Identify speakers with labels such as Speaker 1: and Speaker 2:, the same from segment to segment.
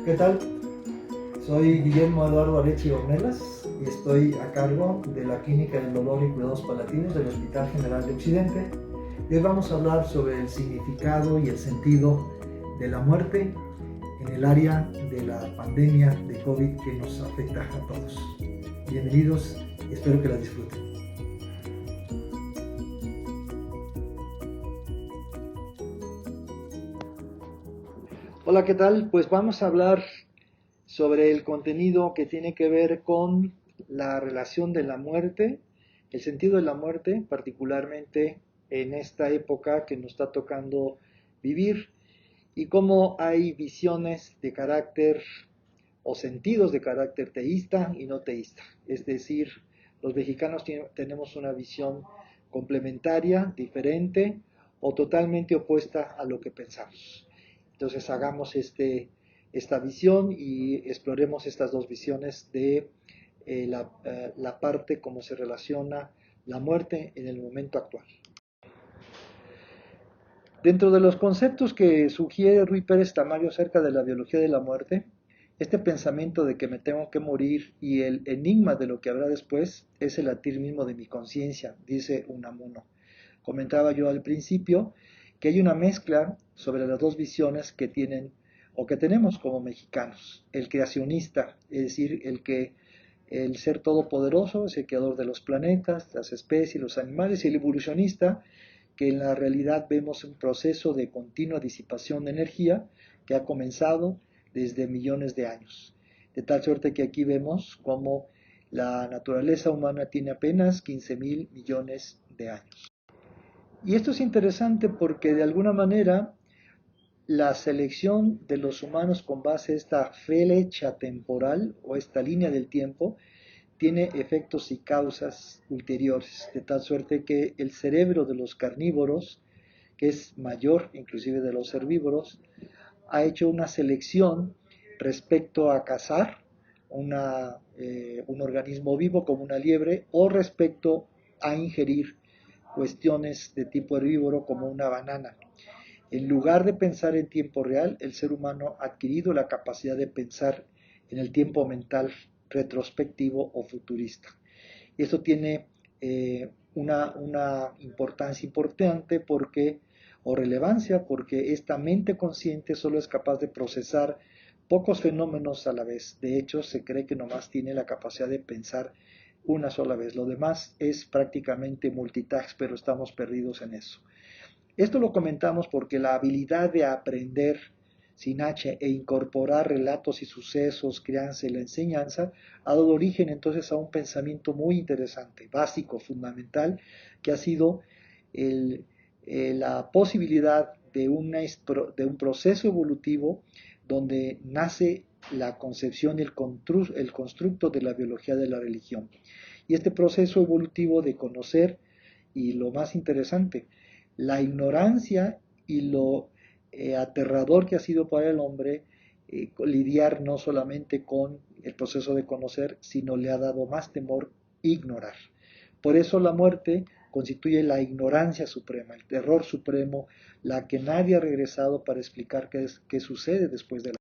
Speaker 1: ¿Qué tal? Soy Guillermo Eduardo Arechi Ornelas y estoy a cargo de la Clínica del Dolor y Cuidados Paliativos del Hospital General de Occidente. Y hoy vamos a hablar sobre el significado y el sentido de la muerte en el área de la pandemia de COVID que nos afecta a todos. Bienvenidos y espero que la disfruten. Hola, ¿qué tal? Pues vamos a hablar sobre el contenido que tiene que ver con la relación de la muerte, el sentido de la muerte, particularmente en esta época que nos está tocando vivir, y cómo hay visiones de carácter o sentidos de carácter teísta y no teísta. Es decir, los mexicanos tenemos una visión complementaria, diferente o totalmente opuesta a lo que pensamos. Entonces hagamos esta visión y exploremos estas dos visiones de la parte cómo se relaciona la muerte en el momento actual. Dentro de los conceptos que sugiere Ruy Pérez Tamayo acerca de la biología de la muerte, este pensamiento de que me tengo que morir y el enigma de lo que habrá después es el latir mismo de mi conciencia, dice Unamuno. Comentaba yo al principio que hay una mezcla sobre las dos visiones que tienen o que tenemos como mexicanos. El creacionista, es decir, el ser todopoderoso, es el creador de los planetas, las especies, los animales, y el evolucionista, que en la realidad vemos un proceso de continua disipación de energía que ha comenzado desde millones de años. De tal suerte que aquí vemos cómo la naturaleza humana tiene apenas 15.000 millones de años. Y esto es interesante porque de alguna manera la selección de los humanos con base a esta flecha temporal o esta línea del tiempo tiene efectos y causas ulteriores, de tal suerte que el cerebro de los carnívoros, que es mayor inclusive de los herbívoros, ha hecho una selección respecto a cazar un organismo vivo como una liebre o respecto a ingerir cuestiones de tipo herbívoro como una banana. En lugar de pensar en tiempo real, el ser humano ha adquirido la capacidad de pensar en el tiempo mental retrospectivo o futurista. Y esto tiene una importancia importante o relevancia porque esta mente consciente solo es capaz de procesar pocos fenómenos a la vez. De hecho, se cree que nomás tiene la capacidad de pensar una sola vez. Lo demás es prácticamente multitask, pero estamos perdidos en eso. Esto lo comentamos porque la habilidad de aprender sin H e incorporar relatos y sucesos, crianza y la enseñanza ha dado origen entonces a un pensamiento muy interesante, básico, fundamental, que ha sido la posibilidad de un proceso evolutivo donde nace la concepción y el constructo de la biología de la religión. Y este proceso evolutivo de conocer, y lo más interesante, la ignorancia y lo aterrador que ha sido para el hombre lidiar no solamente con el proceso de conocer, sino le ha dado más temor ignorar. Por eso la muerte constituye la ignorancia suprema, el terror supremo, la que nadie ha regresado para explicar qué sucede después de la muerte.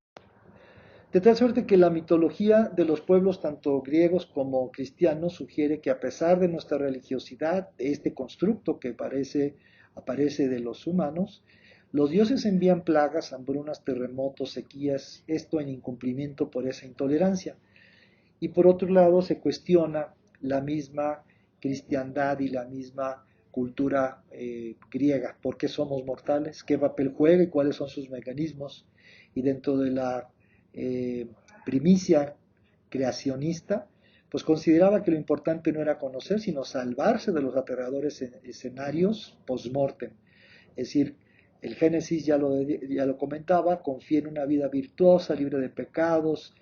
Speaker 1: De tal suerte que la mitología de los pueblos, tanto griegos como cristianos, sugiere que a pesar de nuestra religiosidad, de este constructo que aparece de los humanos, los dioses envían plagas, hambrunas, terremotos, sequías, esto en incumplimiento por esa intolerancia. Y por otro lado se cuestiona la misma cristiandad y la misma cultura griega, por qué somos mortales, qué papel juega y cuáles son sus mecanismos. Y dentro de la primicia creacionista, pues consideraba que lo importante no era conocer, sino salvarse de los aterradores escenarios post-mortem. Es decir, el Génesis ya lo comentaba, confía en una vida virtuosa, libre de pecados,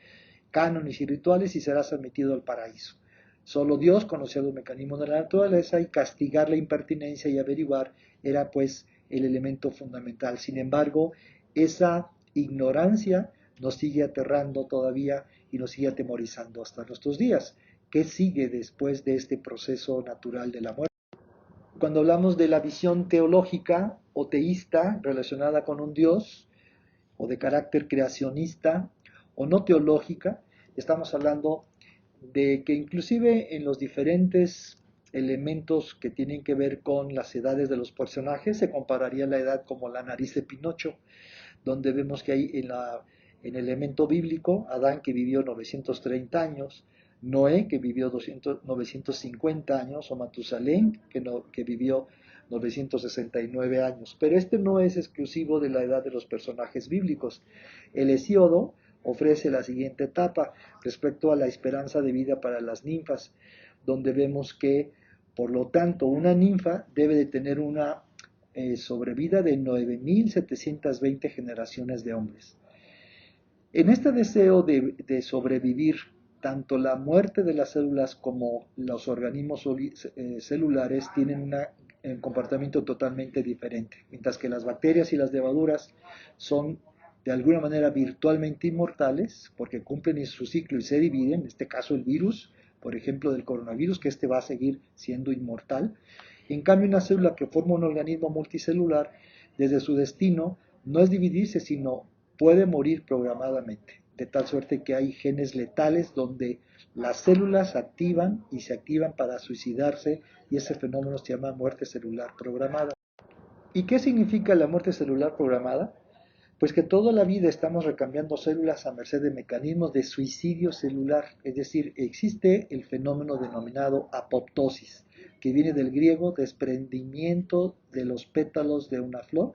Speaker 1: cánones y rituales y serás admitido al paraíso. Solo Dios conocía los mecanismos de la naturaleza y castigar la impertinencia y averiguar era pues el elemento fundamental. Sin embargo, esa ignorancia nos sigue aterrando todavía y nos sigue atemorizando hasta nuestros días. ¿Qué sigue después de este proceso natural de la muerte? Cuando hablamos de la visión teológica o teísta relacionada con un Dios o de carácter creacionista o no teológica. Estamos hablando de que inclusive en los diferentes elementos que tienen que ver con las edades de los personajes se compararía la edad como la nariz de Pinocho, donde vemos que hay en el elemento bíblico Adán, que vivió 930 años, Noé, que vivió 950 años, o Matusalén, que vivió 969 años. Pero este no es exclusivo de la edad de los personajes bíblicos. El Hesíodo ofrece la siguiente etapa respecto a la esperanza de vida para las ninfas, donde vemos que, por lo tanto, una ninfa debe de tener una sobrevida de 9.720 generaciones de hombres. En este deseo de sobrevivir, tanto la muerte de las células como los organismos celulares tienen un comportamiento totalmente diferente, mientras que las bacterias y las levaduras son de alguna manera virtualmente inmortales, porque cumplen su ciclo y se dividen, en este caso el virus, por ejemplo del coronavirus, que este va a seguir siendo inmortal. En cambio, una célula que forma un organismo multicelular, desde su destino, no es dividirse, sino puede morir programadamente, de tal suerte que hay genes letales donde las células activan y se activan para suicidarse, y ese fenómeno se llama muerte celular programada. ¿Y qué significa la muerte celular programada? Pues que toda la vida estamos recambiando células a merced de mecanismos de suicidio celular, es decir, existe el fenómeno denominado apoptosis, que viene del griego desprendimiento de los pétalos de una flor,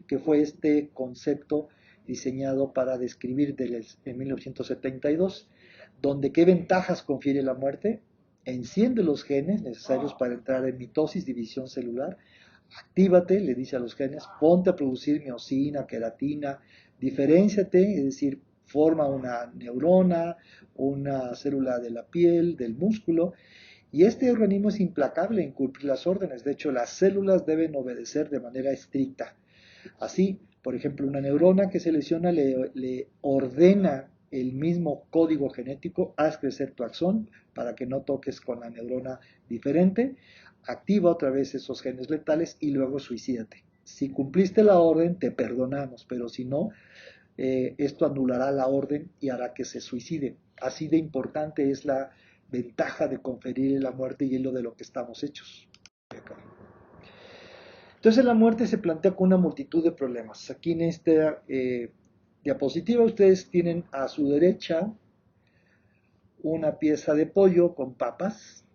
Speaker 1: que fue este concepto diseñado para describir en 1972, donde qué ventajas confiere la muerte: enciende los genes necesarios para entrar en mitosis, división celular. Actívate, le dice a los genes, ponte a producir miosina, queratina, diferénciate, es decir, forma una neurona, una célula de la piel, del músculo, y este organismo es implacable en cumplir las órdenes. De hecho, las células deben obedecer de manera estricta. Así, por ejemplo, una neurona que se lesiona le ordena el mismo código genético: haz crecer tu axón para que no toques con la neurona diferente, activa otra vez esos genes letales y luego suicídate. Si cumpliste la orden, te perdonamos, pero si no, esto anulará la orden y hará que se suicide. Así de importante es la ventaja de conferir la muerte, y es lo de lo que estamos hechos. Entonces la muerte se plantea con una multitud de problemas. Aquí en esta diapositiva ustedes tienen a su derecha una pieza de pollo con papas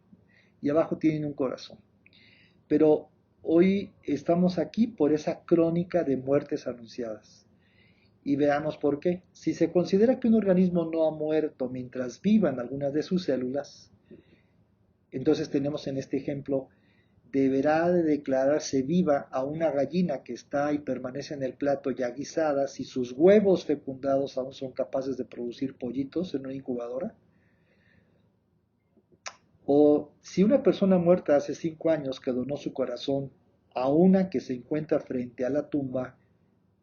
Speaker 1: y abajo tienen un corazón. Pero hoy estamos aquí por esa crónica de muertes anunciadas. Y veamos por qué. Si se considera que un organismo no ha muerto mientras vivan algunas de sus células, entonces tenemos en este ejemplo: deberá de declararse viva a una gallina que está y permanece en el plato ya guisada, si sus huevos fecundados aún son capaces de producir pollitos en una incubadora. O si una persona muerta hace 5 años que donó su corazón a una que se encuentra frente a la tumba,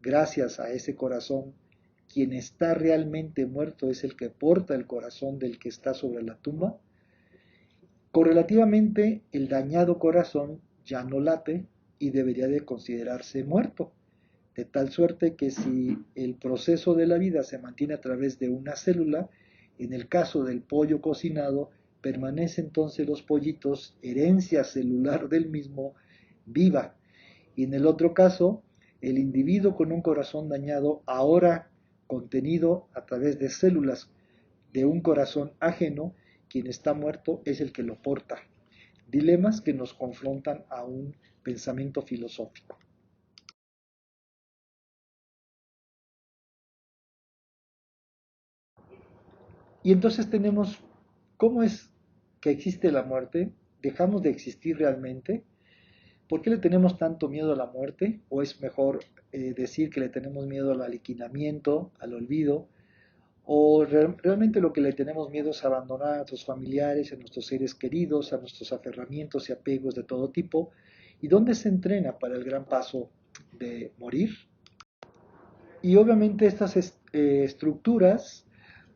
Speaker 1: gracias a ese corazón, quien está realmente muerto es el que porta el corazón del que está sobre la tumba. Correlativamente, el dañado corazón ya no late y debería de considerarse muerto, de tal suerte que si el proceso de la vida se mantiene a través de una célula, en el caso del pollo cocinado, permanece entonces los pollitos, herencia celular del mismo, viva. Y en el otro caso, el individuo con un corazón dañado, ahora contenido a través de células de un corazón ajeno, quien está muerto es el que lo porta. Dilemas que nos confrontan a un pensamiento filosófico. Y entonces tenemos: ¿cómo es que existe la muerte? ¿Dejamos de existir realmente? ¿Por qué le tenemos tanto miedo a la muerte? ¿O es mejor decir que le tenemos miedo al aliquinamiento, al olvido? ¿O realmente lo que le tenemos miedo es abandonar a nuestros familiares, a nuestros seres queridos, a nuestros aferramientos y apegos de todo tipo? ¿Y dónde se entrena para el gran paso de morir? Y obviamente estas estructuras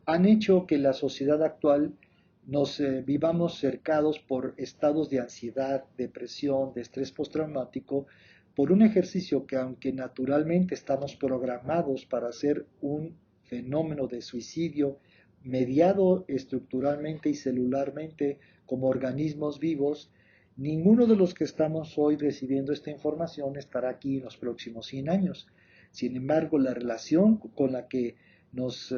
Speaker 1: han hecho que la sociedad actual nos vivamos cercados por estados de ansiedad, depresión, de estrés postraumático, por un ejercicio que, aunque naturalmente estamos programados para hacer un fenómeno de suicidio mediado estructuralmente y celularmente como organismos vivos, ninguno de los que estamos hoy recibiendo esta información estará aquí en los próximos 100 años. Sin embargo, la relación con la que nos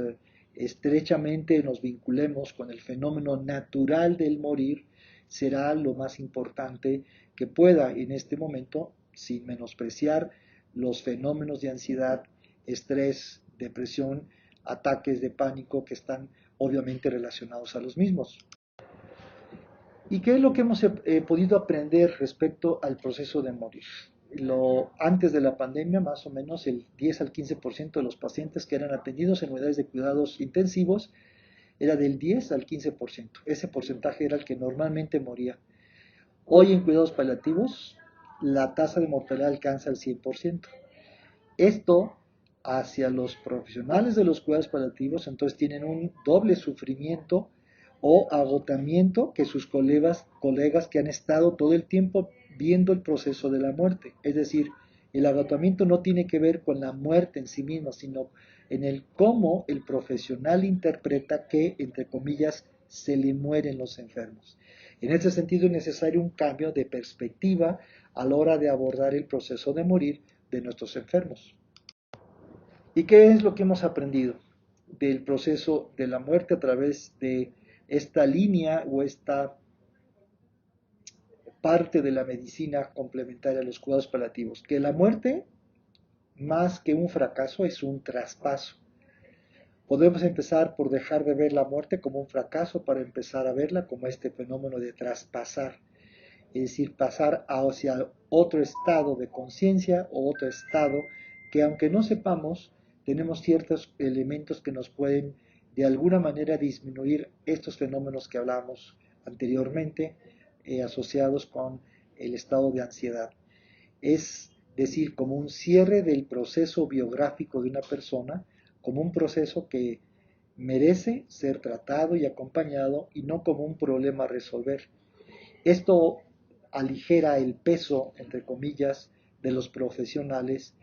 Speaker 1: estrechamente nos vinculemos con el fenómeno natural del morir será lo más importante que pueda en este momento, sin menospreciar los fenómenos de ansiedad, estrés, depresión, ataques de pánico que están obviamente relacionados a los mismos. ¿Y qué es lo que hemos podido aprender respecto al proceso de morir? Antes de la pandemia, más o menos el 10 al 15% de los pacientes que eran atendidos en unidades de cuidados intensivos era del 10 al 15%. Ese porcentaje era el que normalmente moría. Hoy en cuidados paliativos, la tasa de mortalidad alcanza el 100%. Esto hacia los profesionales de los cuidados paliativos, entonces tienen un doble sufrimiento o agotamiento que sus colegas que han estado todo el tiempo viendo el proceso de la muerte. Es decir, el agotamiento no tiene que ver con la muerte en sí misma, sino en el cómo el profesional interpreta que, entre comillas, se le mueren los enfermos. En ese sentido es necesario un cambio de perspectiva a la hora de abordar el proceso de morir de nuestros enfermos. ¿Y qué es lo que hemos aprendido del proceso de la muerte a través de esta línea o esta parte de la medicina complementaria a los cuidados paliativos? Que la muerte, más que un fracaso, es un traspaso. Podemos empezar por dejar de ver la muerte como un fracaso para empezar a verla como este fenómeno de traspasar, es decir, pasar hacia otro estado de conciencia o otro estado que, aunque no sepamos, tenemos ciertos elementos que nos pueden de alguna manera disminuir estos fenómenos que hablamos anteriormente, asociados con el estado de ansiedad. Es decir, como un cierre del proceso biográfico de una persona, como un proceso que merece ser tratado y acompañado y no como un problema a resolver. Esto aligera el peso, entre comillas, de los profesionales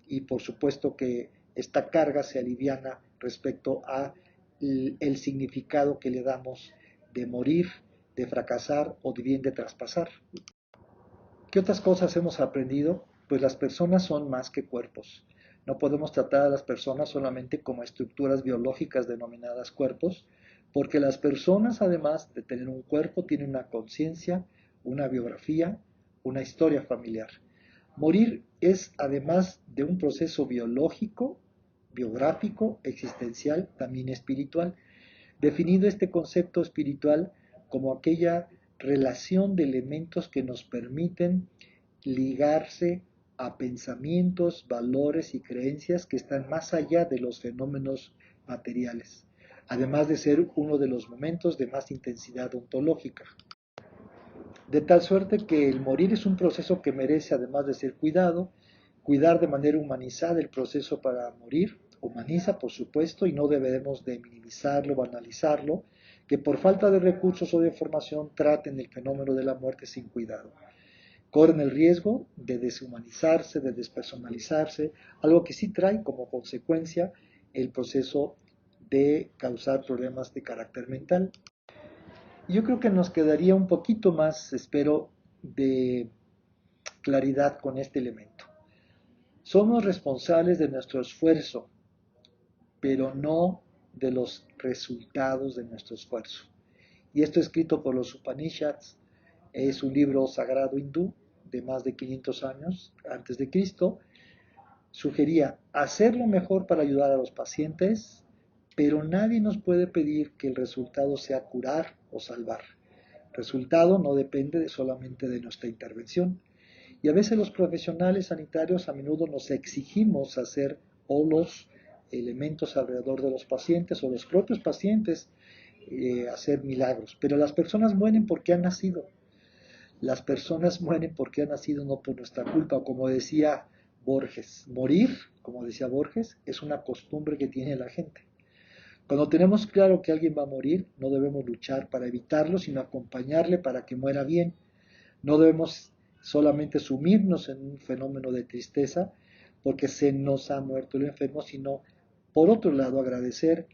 Speaker 1: y por supuesto que esta carga se aliviana respecto a el significado que le damos de morir, de fracasar o de bien de traspasar. ¿Qué otras cosas hemos aprendido? Pues las personas son más que cuerpos. No podemos tratar a las personas solamente como estructuras biológicas denominadas cuerpos, porque las personas, además de tener un cuerpo, tienen una conciencia, una biografía, una historia familiar. Morir es, además de un proceso biológico, biográfico, existencial, también espiritual. Definido este concepto espiritual como aquella relación de elementos que nos permiten ligarse a pensamientos, valores y creencias que están más allá de los fenómenos materiales, además de ser uno de los momentos de más intensidad ontológica. De tal suerte que el morir es un proceso que merece, además de ser cuidado, cuidar de manera humanizada el proceso para morir, humaniza por supuesto, y no debemos de minimizarlo, banalizarlo, que por falta de recursos o de formación traten el fenómeno de la muerte sin cuidado. Corren el riesgo de deshumanizarse, de despersonalizarse, algo que sí trae como consecuencia el proceso de causar problemas de carácter mental. Yo creo que nos quedaría un poquito más, espero, de claridad con este elemento. Somos responsables de nuestro esfuerzo, pero no de los resultados de nuestro esfuerzo. Y esto escrito por los Upanishads, es un libro sagrado hindú de más de 500 años antes de Cristo, sugería hacer lo mejor para ayudar a los pacientes, pero nadie nos puede pedir que el resultado sea curar o salvar. El resultado no depende solamente de nuestra intervención. Y a veces los profesionales sanitarios a menudo nos exigimos hacer o los elementos alrededor de los pacientes o los propios pacientes hacer milagros. Pero las personas mueren porque han nacido. Las personas mueren porque han nacido no por nuestra culpa. Como decía Borges, morir, como decía Borges, es una costumbre que tiene la gente. Cuando tenemos claro que alguien va a morir, no debemos luchar para evitarlo, sino acompañarle para que muera bien. No debemos solamente sumirnos en un fenómeno de tristeza porque se nos ha muerto el enfermo, sino Por otro lado, agradecer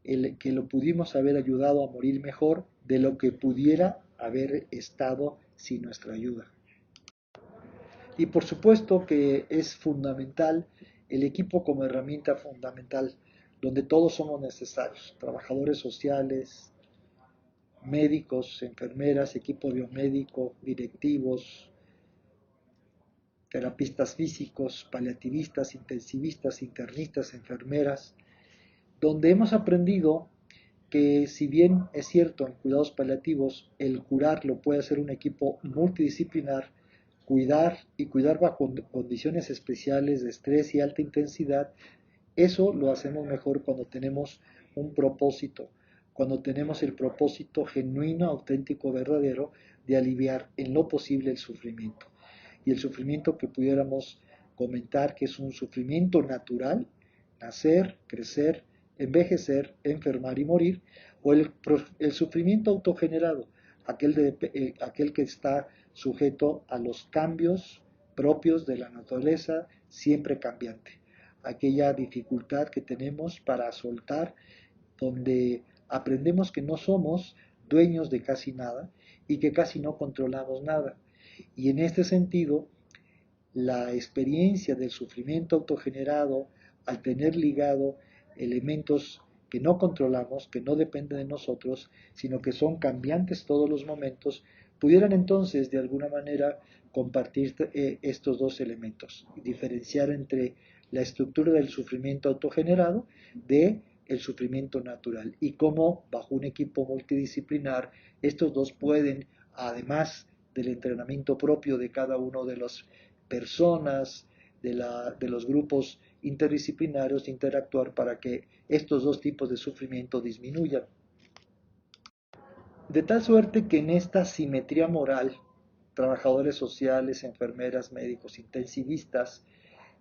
Speaker 1: que lo pudimos haber ayudado a morir mejor de lo que pudiera haber estado sin nuestra ayuda. Y por supuesto que es fundamental el equipo como herramienta fundamental, donde todos somos necesarios, trabajadores sociales, médicos, enfermeras, equipo biomédico, directivos, terapistas físicos, paliativistas, intensivistas, internistas, enfermeras, donde hemos aprendido que si bien es cierto en cuidados paliativos el curar lo puede hacer un equipo multidisciplinar, cuidar bajo condiciones especiales de estrés y alta intensidad, eso lo hacemos mejor cuando tenemos un propósito, cuando tenemos el propósito genuino, auténtico, verdadero de aliviar en lo posible el sufrimiento. Y el sufrimiento que pudiéramos comentar que es un sufrimiento natural, nacer, crecer, envejecer, enfermar y morir, o el sufrimiento autogenerado, aquel que está sujeto a los cambios propios de la naturaleza siempre cambiante, aquella dificultad que tenemos para soltar, donde aprendemos que no somos dueños de casi nada y que casi no controlamos nada. Y en este sentido, la experiencia del sufrimiento autogenerado, al tener ligado elementos que no controlamos, que no dependen de nosotros, sino que son cambiantes todos los momentos, pudieran entonces de alguna manera compartir estos dos elementos, diferenciar entre la estructura del sufrimiento autogenerado de el sufrimiento natural y cómo bajo un equipo multidisciplinar estos dos pueden, además del entrenamiento propio de cada uno de las personas, de los grupos interdisciplinarios, interactuar para que estos dos tipos de sufrimiento disminuyan. De tal suerte que en esta simetría moral, trabajadores sociales, enfermeras, médicos, intensivistas,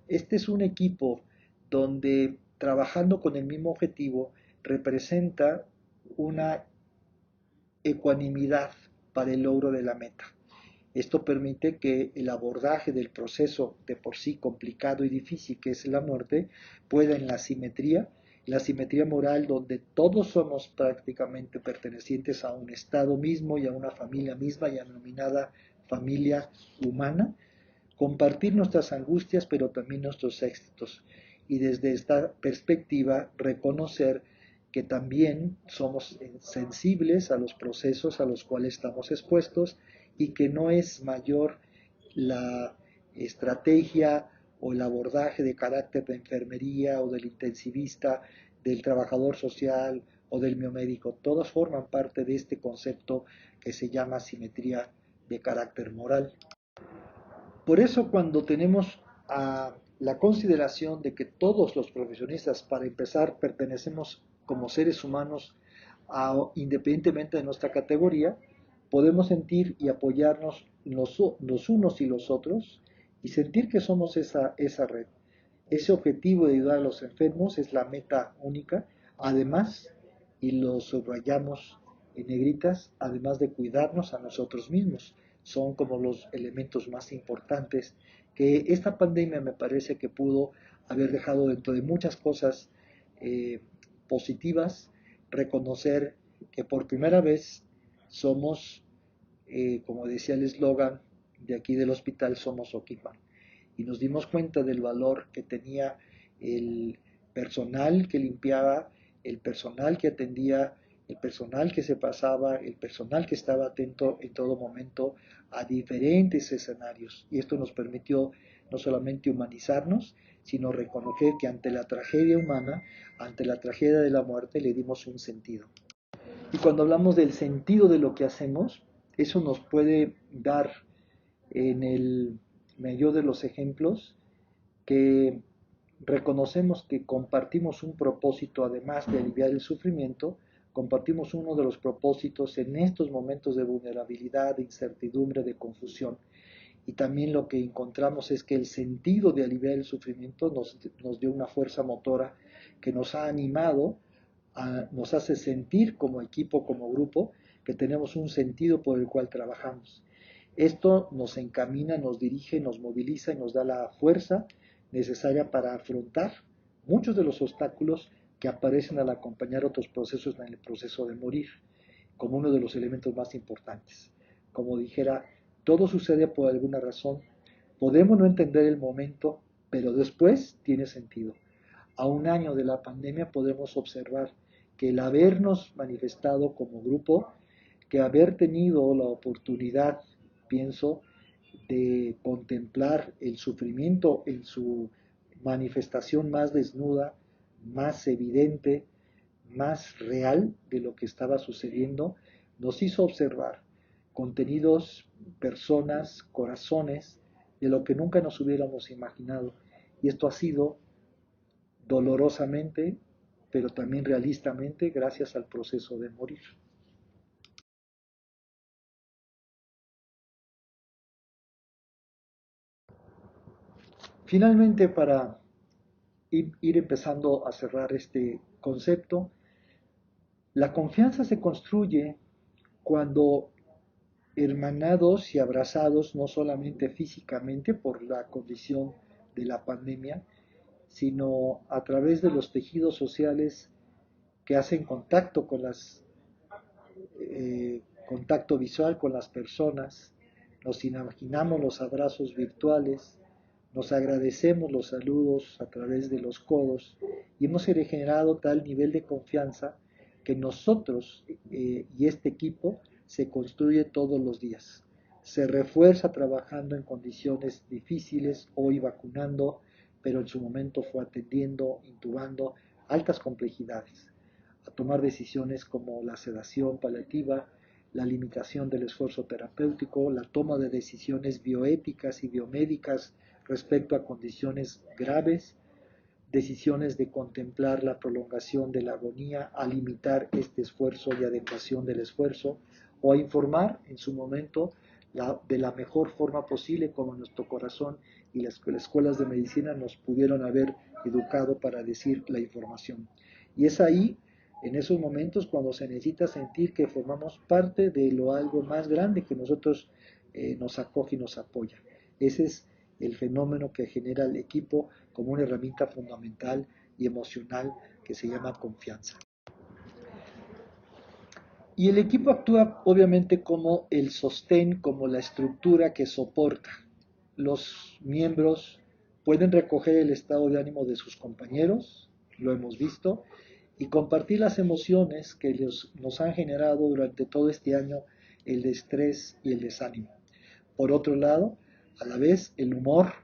Speaker 1: este es un equipo donde trabajando con el mismo objetivo representa una ecuanimidad para el logro de la meta. Esto permite que el abordaje del proceso de por sí complicado y difícil que es la muerte pueda en la simetría moral donde todos somos prácticamente pertenecientes a un estado mismo y a una familia misma y denominada familia humana, compartir nuestras angustias pero también nuestros éxitos y desde esta perspectiva reconocer que también somos sensibles a los procesos a los cuales estamos expuestos y que no es mayor la estrategia o el abordaje de carácter de enfermería o del intensivista, del trabajador social o del biomédico. Todos forman parte de este concepto que se llama simetría de carácter moral. Por eso cuando tenemos a la consideración de que todos los profesionistas, para empezar, pertenecemos como seres humanos independientemente de nuestra categoría, podemos sentir y apoyarnos los unos y los otros y sentir que somos esa red. Ese objetivo de ayudar a los enfermos es la meta única, además, y lo subrayamos en negritas, además de cuidarnos a nosotros mismos. Son como los elementos más importantes que esta pandemia me parece que pudo haber dejado dentro de muchas cosas positivas, reconocer que por primera vez somos, como decía el eslogan de aquí del hospital, somos Oquipan. Y nos dimos cuenta del valor que tenía el personal que limpiaba, el personal que atendía, el personal que se pasaba, el personal que estaba atento en todo momento a diferentes escenarios. Y esto nos permitió no solamente humanizarnos, sino reconocer que ante la tragedia humana, ante la tragedia de la muerte, le dimos un sentido. Y cuando hablamos del sentido de lo que hacemos, eso nos puede dar en el mayor de los ejemplos que reconocemos que compartimos un propósito, además de aliviar el sufrimiento, compartimos uno de los propósitos en estos momentos de vulnerabilidad, de incertidumbre, de confusión. Y también lo que encontramos es que el sentido de aliviar el sufrimiento nos dio una fuerza motora que nos ha animado, nos hace sentir como equipo, como grupo, que tenemos un sentido por el cual trabajamos. Esto nos encamina, nos dirige, nos moviliza y nos da la fuerza necesaria para afrontar muchos de los obstáculos que aparecen al acompañar otros procesos en el proceso de morir, como uno de los elementos más importantes. Como dijera, todo sucede por alguna razón. Podemos no entender el momento, pero después tiene sentido. A un año de la pandemia podemos observar que el habernos manifestado como grupo, que haber tenido la oportunidad, pienso, de contemplar el sufrimiento en su manifestación más desnuda, más evidente, más real de lo que estaba sucediendo, nos hizo observar contenidos, personas, corazones, de lo que nunca nos hubiéramos imaginado. Y esto ha sido dolorosamente, pero también realistamente, gracias al proceso de morir. Finalmente, para ir empezando a cerrar este concepto, la confianza se construye cuando hermanados y abrazados no solamente físicamente por la condición de la pandemia, sino a través de los tejidos sociales que hacen contacto con contacto visual con las personas, nos imaginamos los abrazos virtuales, nos agradecemos los saludos a través de los codos y hemos generado tal nivel de confianza que nosotros y este equipo se construye todos los días. Se refuerza trabajando en condiciones difíciles, hoy vacunando, pero en su momento fue atendiendo, intubando altas complejidades, a tomar decisiones como la sedación paliativa, la limitación del esfuerzo terapéutico, la toma de decisiones bioéticas y biomédicas respecto a condiciones graves, decisiones de contemplar la prolongación de la agonía, a limitar este esfuerzo y adecuación del esfuerzo, o a informar en su momento de la mejor forma posible como nuestro corazón y las escuelas de medicina nos pudieron haber educado para decir la información. Y es ahí, en esos momentos, cuando se necesita sentir que formamos parte de lo algo más grande que nosotros nos acoge y nos apoya. Ese es el fenómeno que genera el equipo como una herramienta fundamental y emocional que se llama confianza. Y el equipo actúa obviamente como el sostén, como la estructura que soporta. Los miembros pueden recoger el estado de ánimo de sus compañeros, lo hemos visto, y compartir las emociones que nos han generado durante todo este año el estrés y el desánimo. Por otro lado, a la vez, el humor,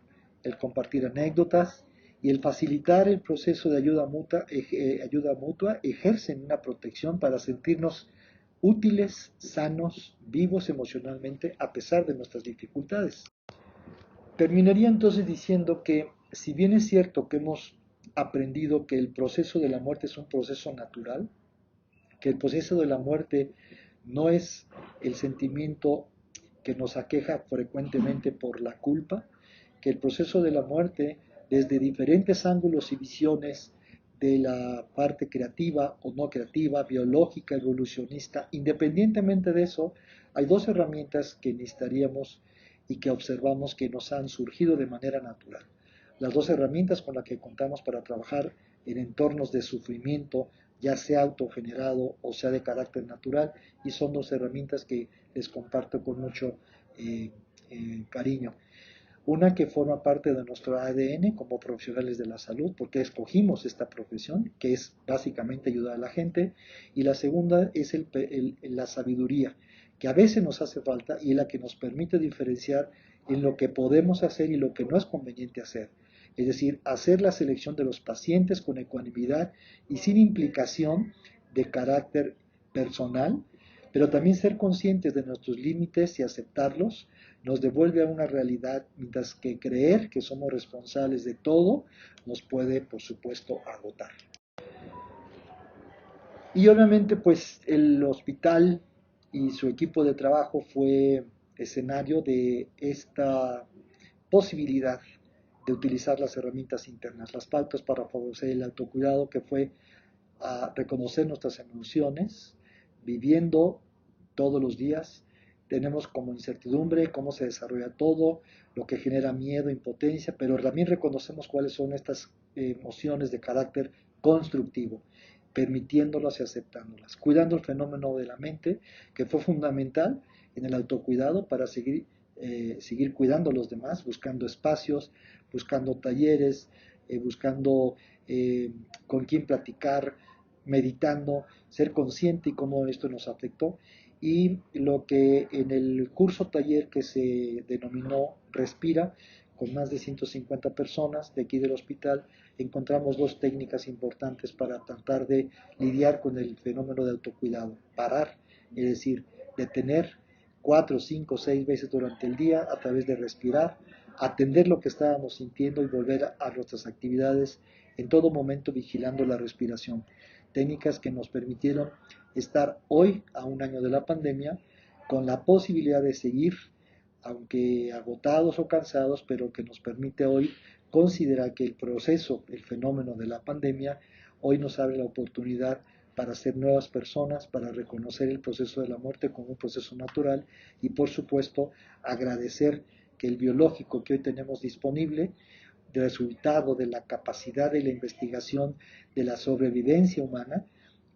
Speaker 1: el compartir anécdotas y el facilitar el proceso de ayuda mutua ejercen una protección para sentirnos útiles, sanos, vivos emocionalmente a pesar de nuestras dificultades. Terminaría entonces diciendo que si bien es cierto que hemos aprendido que el proceso de la muerte es un proceso natural, que el proceso de la muerte no es el sentimiento que nos aqueja frecuentemente por la culpa, que el proceso de la muerte, desde diferentes ángulos y visiones de la parte creativa o no creativa, biológica, evolucionista, independientemente de eso, hay dos herramientas que necesitaríamos y que observamos que nos han surgido de manera natural. Las dos herramientas con las que contamos para trabajar en entornos de sufrimiento, ya sea autogenerado o sea de carácter natural, y son dos herramientas que les comparto con mucho cariño. Una que forma parte de nuestro ADN como profesionales de la salud, porque escogimos esta profesión, que es básicamente ayudar a la gente, y la segunda es la sabiduría, que a veces nos hace falta y es la que nos permite diferenciar en lo que podemos hacer y lo que no es conveniente hacer. Es decir, hacer la selección de los pacientes con ecuanimidad y sin implicación de carácter personal, pero también ser conscientes de nuestros límites y aceptarlos nos devuelve a una realidad, mientras que creer que somos responsables de todo nos puede, por supuesto, agotar. Y obviamente, pues el hospital y su equipo de trabajo fue escenario de esta posibilidad de utilizar las herramientas internas, las pautas para favorecer el autocuidado, que fue a reconocer nuestras emociones, viviendo todos los días. Tenemos como incertidumbre cómo se desarrolla todo, lo que genera miedo, impotencia, pero también reconocemos cuáles son estas emociones de carácter constructivo, permitiéndolas y aceptándolas, cuidando el fenómeno de la mente, que fue fundamental en el autocuidado para seguir cuidando a los demás, buscando espacios, buscando talleres, buscando con quién platicar, meditando, ser consciente y cómo esto nos afectó. Y lo que en el curso taller que se denominó Respira, con más de 150 personas de aquí del hospital, encontramos dos técnicas importantes para tratar de lidiar con el fenómeno de autocuidado. Parar, es decir, detener 4, 5, 6 veces durante el día a través de respirar, atender lo que estábamos sintiendo y volver a nuestras actividades en todo momento vigilando la respiración. Técnicas que nos permitieron estar hoy, a un año de la pandemia, con la posibilidad de seguir, aunque agotados o cansados, pero que nos permite hoy considerar que el proceso, el fenómeno de la pandemia, hoy nos abre la oportunidad para ser nuevas personas, para reconocer el proceso de la muerte como un proceso natural y, por supuesto, agradecer que el biológico que hoy tenemos disponible, resultado de la capacidad de la investigación de la sobrevivencia humana,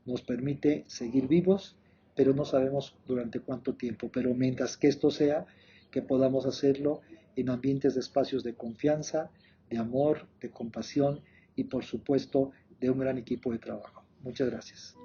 Speaker 1: nos permite seguir vivos, pero no sabemos durante cuánto tiempo. Pero mientras que esto sea, que podamos hacerlo en ambientes de espacios de confianza, de amor, de compasión y por supuesto de un gran equipo de trabajo. Muchas gracias.